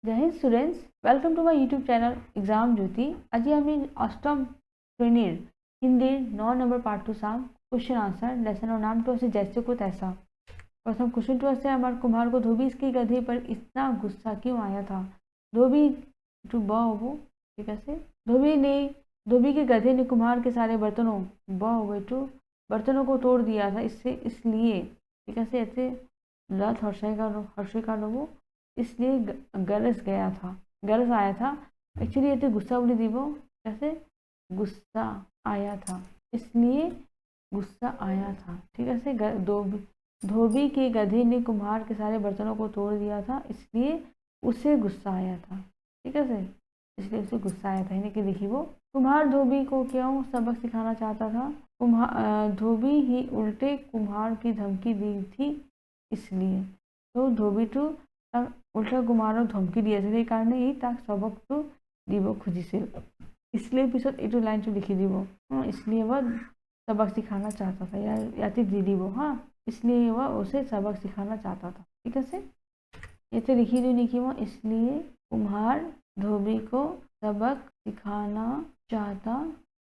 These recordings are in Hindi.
जय हिंद students, welcome to my YouTube channel exam Jyoti. আজি আমি অষ্টম শ্রেণীর হিন্দির 9 নম্বৰ পাঠটো চাম। क्वेश्चन आंसर लेसনৰ নামটো আছে जैसे को तैसा। प्रथम क्वेश्चन तो আছে हमारे कुम्हार को धोबी के गधे पर इतना गुस्सा क्यों आया था। धोबी टू ब होबो, ठीक है। धोबी के गधे ने कुम्हार के सारे बर्तनों ब होबो टू बर्तनों को तोड़ दिया था, इससे इसलिए, ठीक है। ऐसे लत हर्षे का लोगो इसलिए गरज आया था। एक्चुअली ये गुस्सा बोली दीबो, कैसे गुस्सा आया था, इसलिए गुस्सा आया था, ठीक है। धोबी के गधे ने कुम्हार के सारे बर्तनों को तोड़ दिया था, इसलिए उसे गुस्सा आया था, ठीक है। इसलिए उसे गुस्सा आया था, यानी कि देखिए वो कुम्हार धोबी को क्यों सबक सिखाना चाहता था। धोबी ही उल्टे कुम्हार की धमकी दी थी, इसलिए तो धोबी टू उल्टा कुम्हार धमकी दिया से कारण ही ताक सबक तो দিব खुजिছিল, इसलिए पिछत ये लाइन तो लिखी দিব। इसलिए वह सबक सिखाना चाहता था, या दे দিব। हाँ, इसलिए वह उसे सबक सिखाना चाहता था, ठीक है। ये लिखी दी लिखी वो, इसलिए कुम्हार धोबी को सबक सिखाना चाहता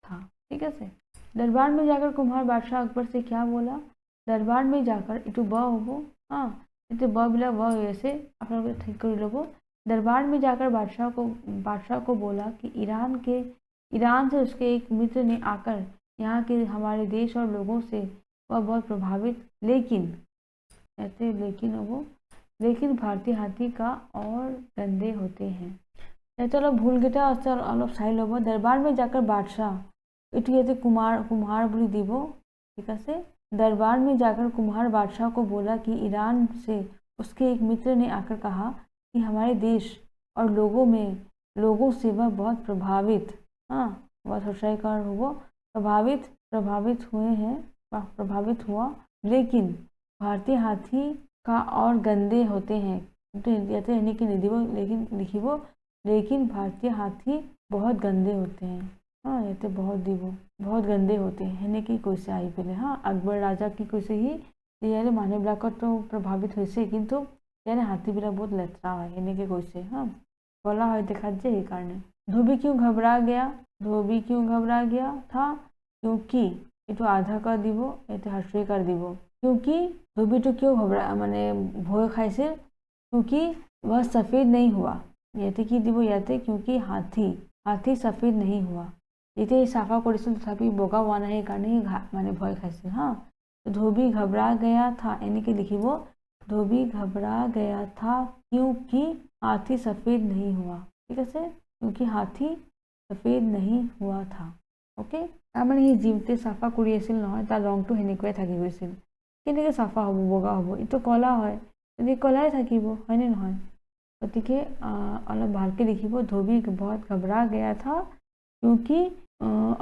था, ठीक है। दरबार में जाकर कुम्हार बादशाह अकबर से क्या बोला। दरबार में जाकर इटू ब होबो, हाँ इतने ब बिला व ऐसे अपना ठीक कर लो। दरबार में जाकर बादशाह को बोला कि ईरान से उसके एक मित्र ने आकर यहाँ के हमारे देश और लोगों से वह बहुत प्रभावित, लेकिन भारतीय हाथी का और गंदे होते हैं। चलो भूल गया अलग साइल लो। दरबार में जाकर बादशाह इटू कुम्हार बोली दीबो, ठीक है। दरबार में जाकर कुम्हार बादशाह को बोला कि ईरान से उसके एक मित्र ने आकर कहा कि हमारे देश और लोगों से वह बहुत प्रभावित, हाँ बहुत हर्षायकार हुआ, प्रभावित हुआ, लेकिन भारतीय हाथी का और गंदे होते हैं। लेकिन भारतीय हाथी बहुत गंदे होते हैं। हाँ ये तो बहुत गंदे होते हैं, यानी कि कोई से आई पहले। हाँ अकबर राजा की कोई से ही यानी मानव बिलाक तो प्रभावित हुई, किंतु यानी हाथी बिला बहुत लेतरा है, यानी कि कोई से हाँ बोला है देखा जे कारण। धोबी क्यों घबरा गया था, क्योंकि ये तो आधा कर दीबो, ये तो हर्षे कर दीबो। क्योंकि धोबी तो क्यों घबरा माने भय खाइसे, क्योंकि वह सफेद नहीं हुआ। याते की दीबो याते क्योंकि हाथी सफेद नहीं हुआ। ये साफा करिছিল तथापि बगा हुआ नहीं कारण माने भय खाइছিল। हाँ तो धोबी घबरा गया था, यानी कि लिखिबो धोबी घबरा गया था क्योंकि हाथी सफेद नहीं हुआ, ठीक है। क्योंकि हाथी सफेद नहीं हुआ था, ओके। তাৰমানে সি জীवते साफा কৰি আছিল নহয়, তাৰ ৰংটো সেনেকুৱাই থাকি গৈছিল। কেনেকৈ চাফা হ'ব, বগা হ'ব, এইটো কলা হয়, যদি কলাই থাকিব, হয়নে নহয়। গতিকে অলপ ভালকৈ লিখিব, ধোবী बहुत घबरा गया था क्योंकि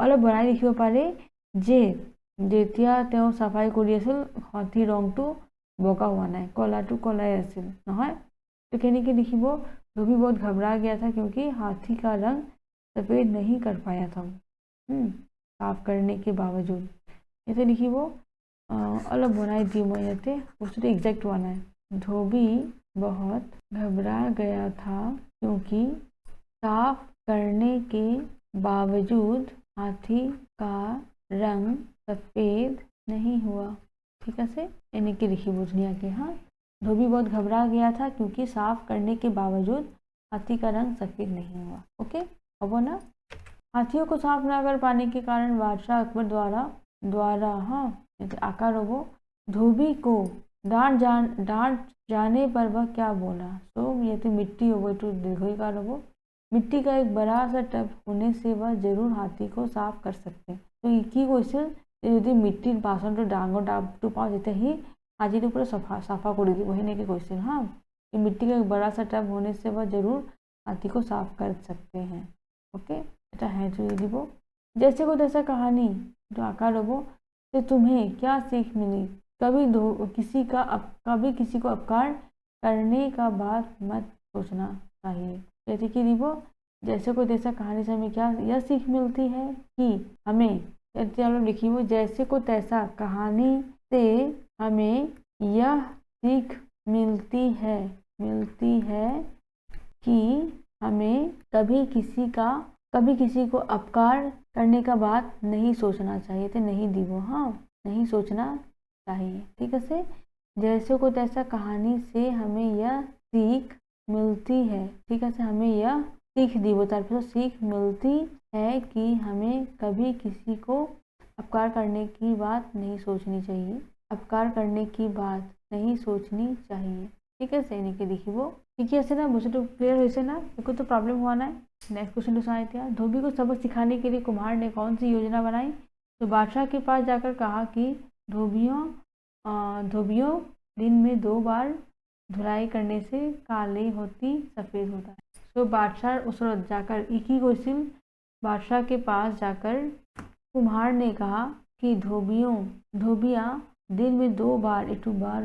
अलग बनाई लिखिब पारे जे যেতিয়া তেওঁ চাফাই কৰি আছিল হাতী ৰংটো বগা হোৱা নাই, কলাটো কলাই আছিল নহয়। तो কেনেকৈ লিখিব, धोबी बहुत घबरा गया था क्योंकि हाथी का रंग सफेद नहीं कर पाया था, साफ करने के बावजूद। ये लिखिब अलग बनाई दी मैं ये बस्तुটো एग्जैक्ट होना है। धोबी बहुत घबरा गया था क्योंकि साफ करने के बावजूद हाथी का रंग सफेद नहीं हुआ, ठीक है। यानी कि लिखी बुझनिया के। हाँ धोबी बहुत घबरा गया था क्योंकि साफ करने के बावजूद हाथी का रंग सफेद नहीं हुआ, ओके अब ना। हाथियों को साफ न कर पाने के कारण बादशाह अकबर द्वारा हाँ आकार हो धोबी को डांट जाने पर वह क्या बोला। तो ये तो मिट्टी हो तो दीर्घिकार हो, मिट्टी का एक बड़ा सा टब होने से वह जरूर हाथी को साफ कर सकते। तो की কৈছিল যদি মিট্টিৰ বাচনটো ডাঙৰ ডাবটো পাওঁ তেতিয়া সি हाथीটো पूरा साफा कर दी, वही कि क्वेश्चन। हाँ कि मिट्टी का एक बड़ा सा टब होने से वह जरूर हाथी को साफ कर सकते हैं, ओके এটা है जो ये दीबो। जैसे को तैसा कहानी जो आकार हो तो तुम्हें क्या सीख मिली। कभी किसी को अपकार करने का बात मत सोचना चाहिए। जैसे कि दीबो जैसे को तैसा कहानी से हमें क्या यह सीख मिलती है कि हमें, चलो लिखिए जैसे को तैसा कहानी से हमें यह सीख मिलती है कि हमें कभी किसी को अपकार करने का बात नहीं सोचना चाहिए। तो नहीं दी वो, हाँ नहीं सोचना चाहिए। ठीक है से जैसे को तैसा कहानी से हमें यह सीख मिलती है। ठीक है से हमें यह सीख दी वो तरफ से सीख मिलती है कि हमें कभी किसी को अपकार करने की बात नहीं सोचनी चाहिए। अपकार करने की बात नहीं सोचनी चाहिए। ठीक है से नहीं देखिए वो ठीक है ना मुझे तो क्लियर हुई से ना कोई तो प्रॉब्लम हुआ ना। नेक्स्ट क्वेश्चन तो आए थे धोबी को सबक सिखाने के लिए कुम्हार ने कौन सी योजना बनाई। तो बादशाह के पास जाकर कहा कि धोबियों दिन में 2 बार धुलाई करने से काले होती सफ़ेद होता है। तो बादशाह उस रोज जाकर एक ही क्वेश्चन बादशाह के पास जाकर कुम्हार ने कहा कि धोबियाँ दिन में 2 बार एक बार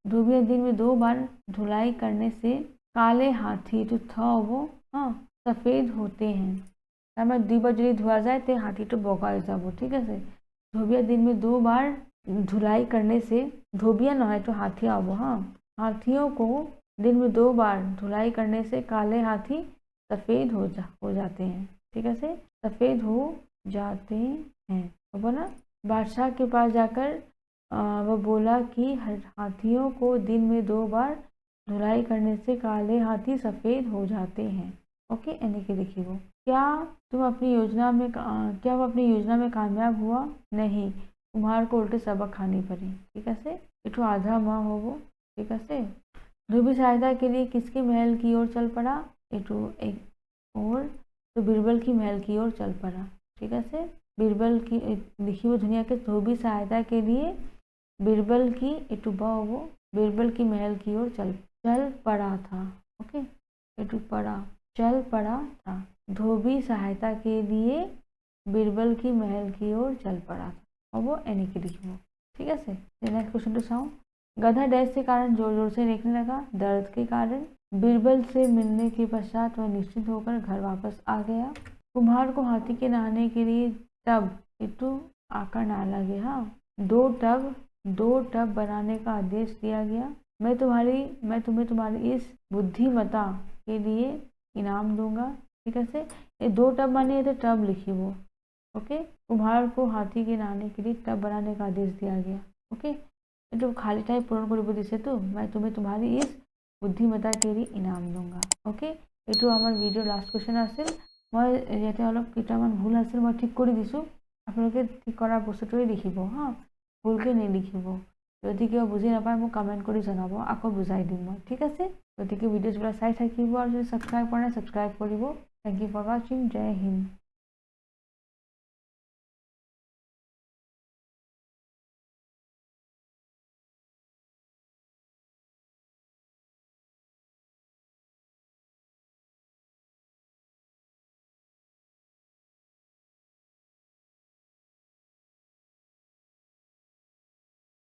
धोबियाँ दिन में 2 बार धुलाई करने से काले हाथी जो था वो हाँ सफ़ेद होते हैं। मैं 2 बार जल्दी धुआ जाए तो हाथी तो बोका जाबो। ठीक है से धोबिया दिन में 2 बार धुलाई करने से धोबिया न है तो हाथी आवो। हाँ हाथियों को दिन में 2 बार धुलाई करने से काले हाथी सफ़ेद हो जाते हैं। ठीक है से सफ़ेद हो जाते हैं। तो बोला बादशाह के पास जाकर वह बोला कि हाथियों को दिन में 2 बार धुलाई करने से काले हाथी सफ़ेद हो जाते हैं। ओके यानी कि देखिए वो क्या वो अपनी योजना में कामयाब हुआ नहीं। कुम्हार को उल्टे सबक खानी पड़ी। ठीक है से इठो आधा माह हो वो। ठीक है से धोबी सहायता के लिए किसके महल की ओर चल पड़ा। इठो एक और तो बीरबल की महल की ओर चल पड़ा। ठीक है से बीरबल की लिखी हुई दुनिया के धोबी सहायता के लिए बीरबल की इटुबा वो बीरबल की महल की ओर चल पड़ा था। ओके चल पड़ा था। धोबी सहायता के लिए बीरबल की महल की ओर चल पड़ा था और वो एनी की लिखी हो। ठीक है से नेक्स्ट क्वेश्चन तो साउंड गधा डैश के कारण जोर जोर से देखने लगा। दर्द के कारण बीरबल से मिलने के पश्चात वह निश्चिंत होकर घर वापस आ गया। कुम्हार को हाथी के नहाने के लिए टब इटू आकर नहा लगे। हाँ 2 टब बनाने का आदेश दिया गया। मैं तुम्हें तुम्हारी इस बुद्धिमता के लिए इनाम दूंगा। ठीक है से ये 2 टब माने तो टब लिखी वो। ओके कुम्हार को हाथी के नहाने के लिए टब बनाने का आदेश दिया गया। ओके तो खाली टाइम पूर्ण कर दिसे तो मैं तुम्हें तुम्हारी इस बुद्धिमता के लिए इनाम दूंगा। ओके এইটো আমার ভিডিও লাষ্ট কুৱেশ্যন আছিল। মই ইয়াতে অলপ কেইটামান ভুল আছিল মই ঠিক কৰি দিছোঁ। আপোনালোকে ঠিক কৰা বস্তুটোৱে লিখিব হা ভুলকৈ নিলিখিব। যদি কিবা বুজি নাপায় মোক কমেণ্ট কৰি জনাব আকৌ বুজাই দিম মই। ঠিক আছে গতিকে ভিডিঅ'বিলাক চাই থাকিব আৰু যদি ছাবস্ক্ৰাইব কৰা নাই ছাবস্ক্ৰাইব কৰিব। থেংক ইউ ফৰ ৱাচিং। জয় হিন্দ।